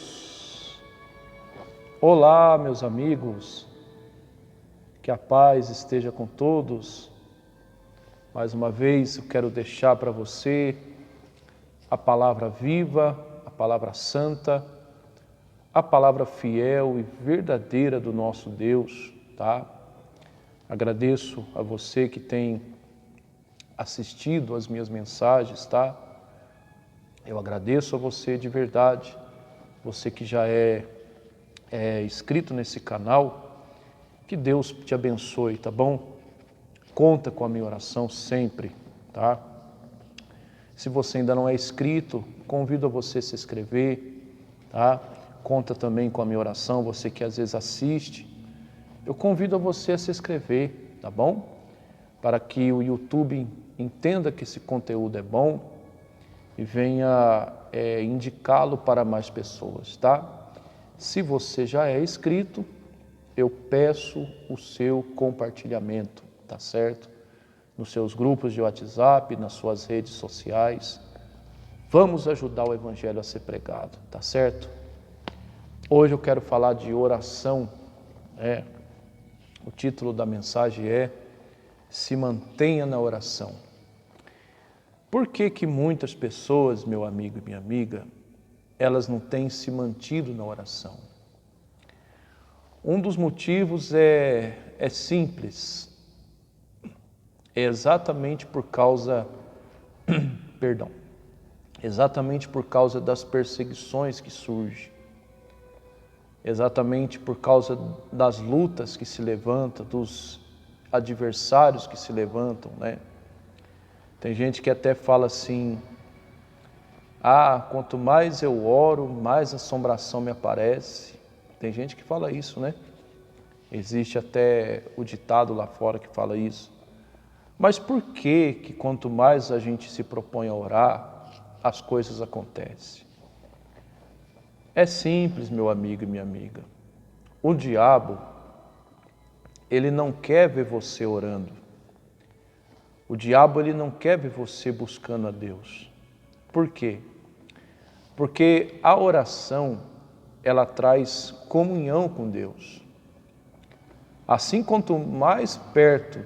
Deus! Olá, meus amigos, que a paz esteja com todos. Mais uma vez eu quero deixar para você a palavra viva, a palavra santa, a palavra fiel e verdadeira do nosso Deus, tá? Agradeço a você que tem assistido às minhas mensagens, tá? Eu agradeço a você de verdade, você que já é inscrito nesse canal, que Deus te abençoe, tá bom? Conta com a minha oração sempre, tá? Se você ainda não é inscrito, convido a você a se inscrever, tá? Conta também com a minha oração, você que às vezes assiste, eu convido a você a se inscrever, tá bom? Para que o YouTube entenda que esse conteúdo é bom e venha indicá-lo para mais pessoas, tá? Se você já é inscrito, eu peço o seu compartilhamento, tá certo? Nos seus grupos de WhatsApp, nas suas redes sociais. Vamos ajudar o Evangelho a ser pregado, tá certo? Hoje eu quero falar de oração. O título da mensagem é Se mantenha na oração. Por que muitas pessoas, meu amigo e minha amiga, elas não têm se mantido na oração? Um dos motivos é simples. É exatamente por causa, exatamente por causa das perseguições que surgem. Exatamente por causa das lutas que se levantam, dos adversários que se levantam, né? Tem gente que até fala assim, quanto mais eu oro, mais assombração me aparece. Tem gente que fala isso, né? Existe até o ditado lá fora que fala isso. Mas por que quanto mais a gente se propõe a orar, as coisas acontecem? É simples, meu amigo e minha amiga. O diabo, ele não quer ver você orando. O diabo, ele não quer ver você buscando a Deus. Por quê? Porque a oração, ela traz comunhão com Deus. Assim, quanto mais perto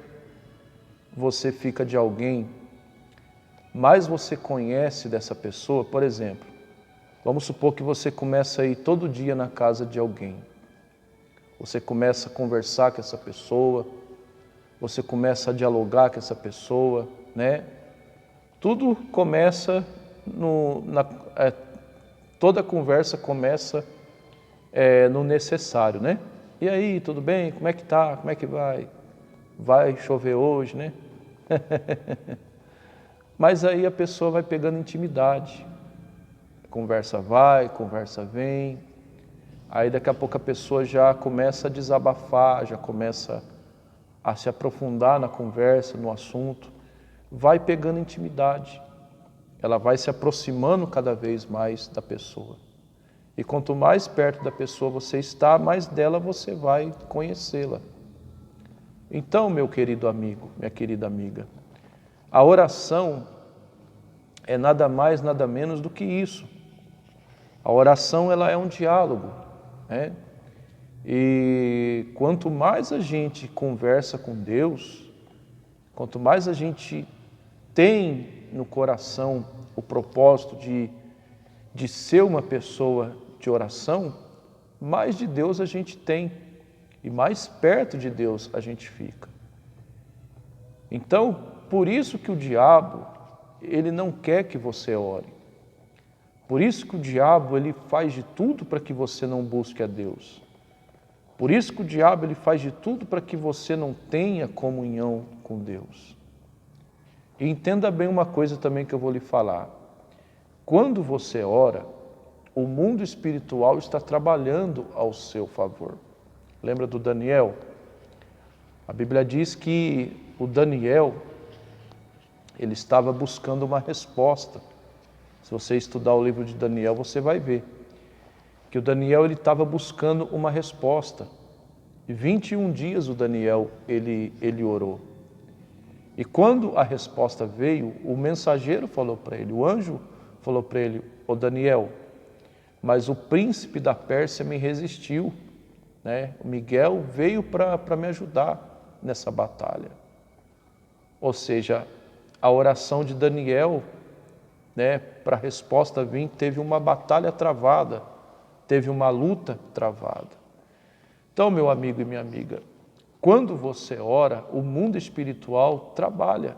você fica de alguém, mais você conhece dessa pessoa. Por exemplo, vamos supor que você começa a ir todo dia na casa de alguém. Você começa a conversar com essa pessoa, você começa a dialogar com essa pessoa, né? Tudo começa, toda conversa começa no necessário, né? E aí, tudo bem? Como é que tá? Como é que vai? Vai chover hoje, né? Mas aí a pessoa vai pegando intimidade. Conversa vai, conversa vem. Aí daqui a pouco a pessoa já começa a desabafar, já começa a se aprofundar na conversa, no assunto. Vai pegando intimidade. Ela vai se aproximando cada vez mais da pessoa. E quanto mais perto da pessoa você está, mais dela você vai conhecê-la. Então, meu querido amigo, minha querida amiga, a oração é nada mais, nada menos do que isso. A oração, ela é um diálogo, né? E quanto mais a gente conversa com Deus, quanto mais a gente tem no coração o propósito de ser uma pessoa de oração, mais de Deus a gente tem e mais perto de Deus a gente fica. Então, por isso que o diabo, ele não quer que você ore. Por isso que o diabo, ele faz de tudo para que você não busque a Deus. Por isso que o diabo, ele faz de tudo para que você não tenha comunhão com Deus. E entenda bem uma coisa também que eu vou lhe falar. Quando você ora, o mundo espiritual está trabalhando ao seu favor. Lembra do Daniel? A Bíblia diz que o Daniel, ele estava buscando uma resposta. Se você estudar o livro de Daniel, você vai ver que o Daniel, ele estava buscando uma resposta. E 21 dias o Daniel, ele orou. E quando a resposta veio, o mensageiro falou para ele, o anjo falou para ele, ô Daniel, mas o príncipe da Pérsia me resistiu, né? O Miguel veio para me ajudar nessa batalha. Ou seja, a oração de Daniel, né, para a resposta vir, teve uma batalha travada, teve uma luta travada. Então, meu amigo e minha amiga, quando você ora, o mundo espiritual trabalha.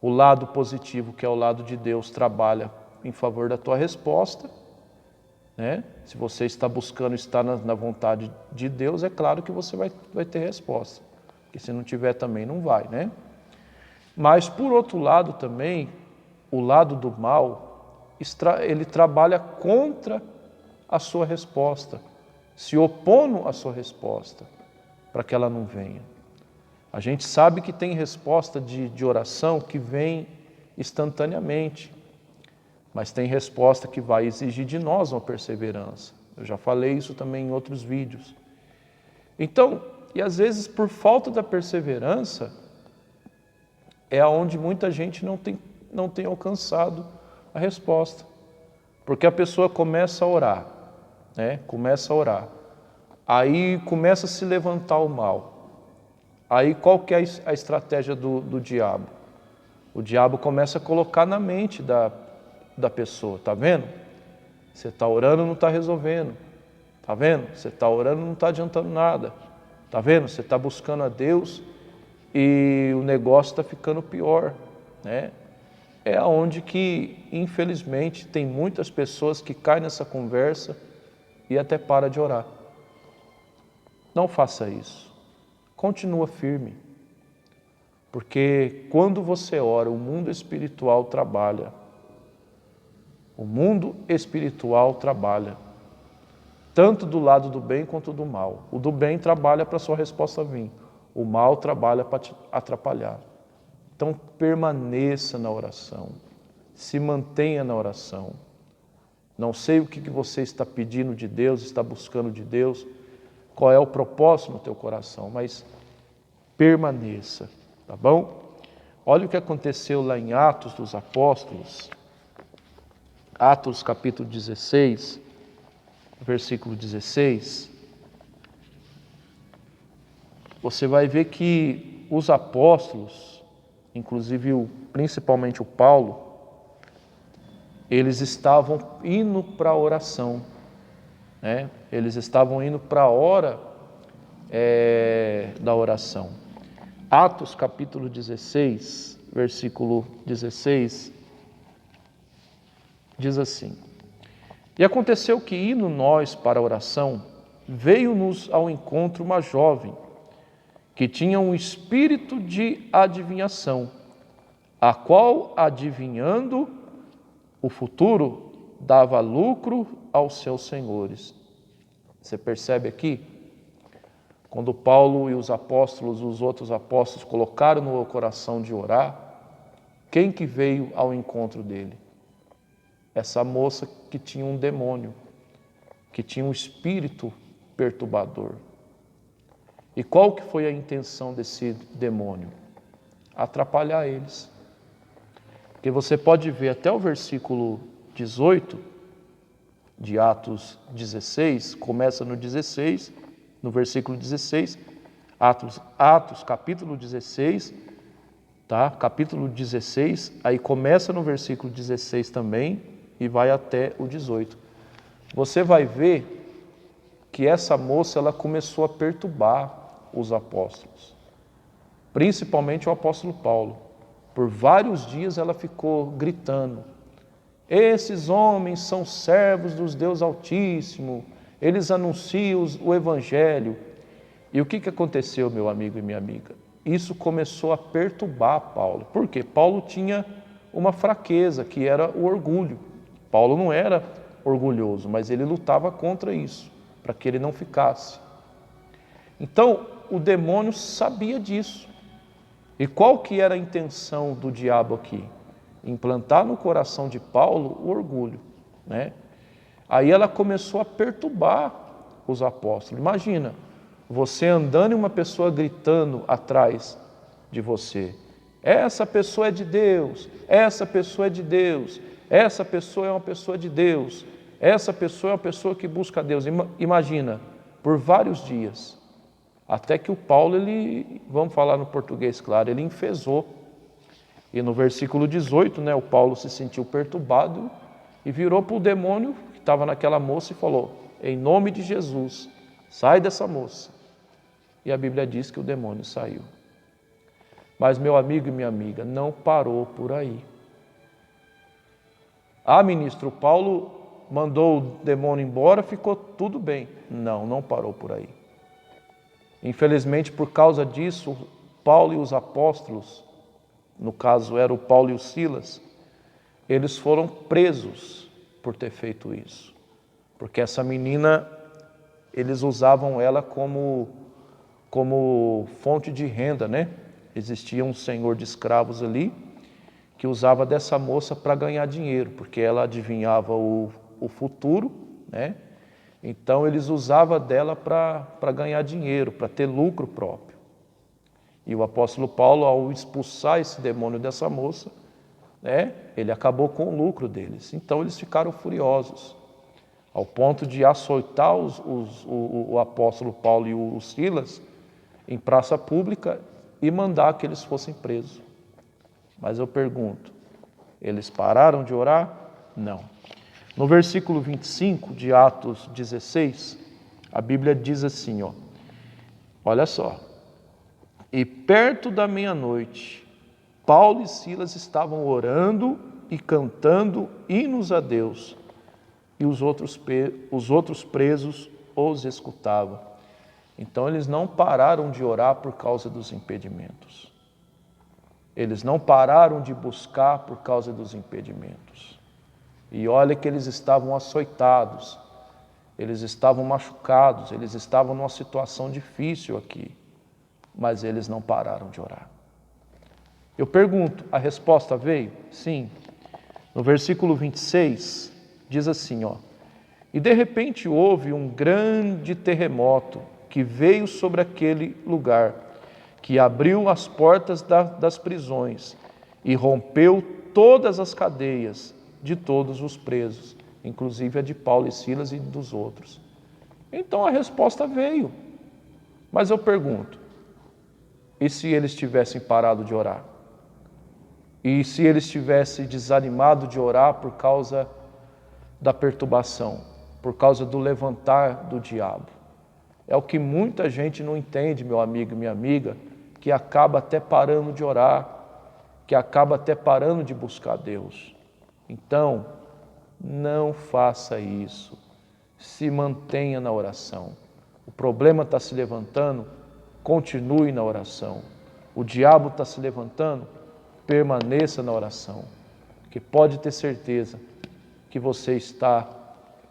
O lado positivo, que é o lado de Deus, trabalha em favor da tua resposta, né? Se você está buscando estar na vontade de Deus, é claro que você vai ter resposta. Porque se não tiver também não vai, né? Mas por outro lado também, o lado do mal, ele trabalha contra a sua resposta, se opondo à sua resposta, para que ela não venha. A gente sabe que tem resposta de oração que vem instantaneamente, mas tem resposta que vai exigir de nós uma perseverança. Eu já falei isso também em outros vídeos. Então, e às vezes por falta da perseverança, é onde muita gente não tem alcançado a resposta. Porque a pessoa começa a orar, né? Começa a orar. Aí começa a se levantar o mal. Aí qual que é a estratégia do diabo? O diabo começa a colocar na mente da pessoa, tá vendo? Você está orando, não está resolvendo. Tá vendo? Você está orando, não está adiantando nada. Tá vendo? Você está buscando a Deus e o negócio está ficando pior, né? É onde que, infelizmente, tem muitas pessoas que caem nessa conversa e até para de orar. Não faça isso. Continua firme. Porque quando você ora, o mundo espiritual trabalha. O mundo espiritual trabalha. Tanto do lado do bem quanto do mal. O do bem trabalha para a sua resposta vir. O mal trabalha para te atrapalhar. Então permaneça na oração. Se mantenha na oração. Não sei o que você está pedindo de Deus, está buscando de Deus, qual é o propósito no teu coração, mas permaneça, tá bom? Olha o que aconteceu lá em Atos dos Apóstolos, Atos capítulo 16, versículo 16. Você vai ver que os apóstolos, inclusive principalmente o Paulo, eles estavam indo para a oração, né? Eles estavam indo para a hora da oração. Atos capítulo 16, versículo 16, diz assim: E aconteceu que, indo nós para a oração, veio-nos ao encontro uma jovem, que tinha um espírito de adivinhação, a qual, adivinhando o futuro, dava lucro aos seus senhores. Você percebe aqui? Quando Paulo e os apóstolos, os outros apóstolos, colocaram no coração de orar, quem que veio ao encontro dele? Essa moça que tinha um demônio, que tinha um espírito perturbador. E qual que foi a intenção desse demônio? Atrapalhar eles. Porque você pode ver até o versículo 18 de Atos 16, começa no 16, no versículo 16, Atos capítulo 16, tá? Capítulo 16, aí começa no versículo 16 também e vai até o 18. Você vai ver que essa moça, ela começou a perturbar os apóstolos, principalmente o apóstolo Paulo. Por vários dias ela ficou gritando: esses homens são servos dos Deus Altíssimo, eles anunciam o Evangelho. E o que aconteceu, meu amigo e minha amiga? Isso começou a perturbar Paulo. Por quê? Paulo tinha uma fraqueza, que era o orgulho. Paulo não era orgulhoso, mas ele lutava contra isso, para que ele não ficasse. Então, o demônio sabia disso. E qual que era a intenção do diabo aqui? Implantar no coração de Paulo o orgulho, né? Aí ela começou a perturbar os apóstolos. Imagina, você andando e uma pessoa gritando atrás de você: essa pessoa é de Deus, essa pessoa é de Deus, essa pessoa é uma pessoa de Deus. Essa pessoa é uma pessoa que busca a Deus. Imagina, por vários dias, até que o Paulo, vamos falar no português claro, ele enfezou. E no versículo 18, o Paulo se sentiu perturbado e virou para o demônio que estava naquela moça e falou: em nome de Jesus, sai dessa moça. E a Bíblia diz que o demônio saiu. Mas meu amigo e minha amiga, não parou por aí. Ministro, Paulo mandou o demônio embora, ficou tudo bem. Não parou por aí. Infelizmente, por causa disso, Paulo e os apóstolos, no caso era o Paulo e o Silas, eles foram presos por ter feito isso. Porque essa menina, eles usavam ela como fonte de renda, Existia um senhor de escravos ali que usava dessa moça para ganhar dinheiro, porque ela adivinhava o futuro, Então eles usavam dela para ganhar dinheiro, para ter lucro próprio. E o apóstolo Paulo, ao expulsar esse demônio dessa moça, ele acabou com o lucro deles. Então eles ficaram furiosos, ao ponto de açoitar o apóstolo Paulo e o Silas em praça pública e mandar que eles fossem presos. Mas eu pergunto, eles pararam de orar? Não. No versículo 25 de Atos 16, a Bíblia diz assim, olha só: e perto da meia-noite, Paulo e Silas estavam orando e cantando hinos a Deus, e os outros presos os escutavam. Então eles não pararam de orar por causa dos impedimentos. Eles não pararam de buscar por causa dos impedimentos. E olha que eles estavam açoitados, eles estavam machucados, eles estavam numa situação difícil aqui, mas eles não pararam de orar. Eu pergunto, a resposta veio? Sim. No versículo 26, diz assim, e de repente houve um grande terremoto que veio sobre aquele lugar, que abriu as portas das prisões e rompeu todas as cadeias de todos os presos, inclusive a de Paulo e Silas e dos outros. Então a resposta veio. Mas eu pergunto, e se eles tivessem parado de orar? E se eles tivessem desanimado de orar por causa da perturbação, por causa do levantar do diabo? É o que muita gente não entende, meu amigo e minha amiga, que acaba até parando de orar, que acaba até parando de buscar Deus. Então, não faça isso. Se mantenha na oração. O problema está se levantando, continue na oração. O diabo está se levantando, permaneça na oração. Que pode ter certeza que você está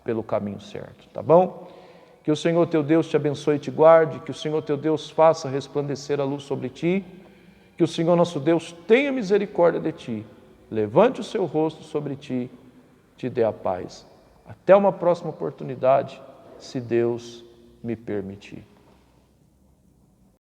pelo caminho certo, tá bom? Que o Senhor teu Deus te abençoe e te guarde, que o Senhor teu Deus faça resplandecer a luz sobre ti, que o Senhor nosso Deus tenha misericórdia de ti, levante o seu rosto sobre ti, te dê a paz. Até uma próxima oportunidade, se Deus me permitir.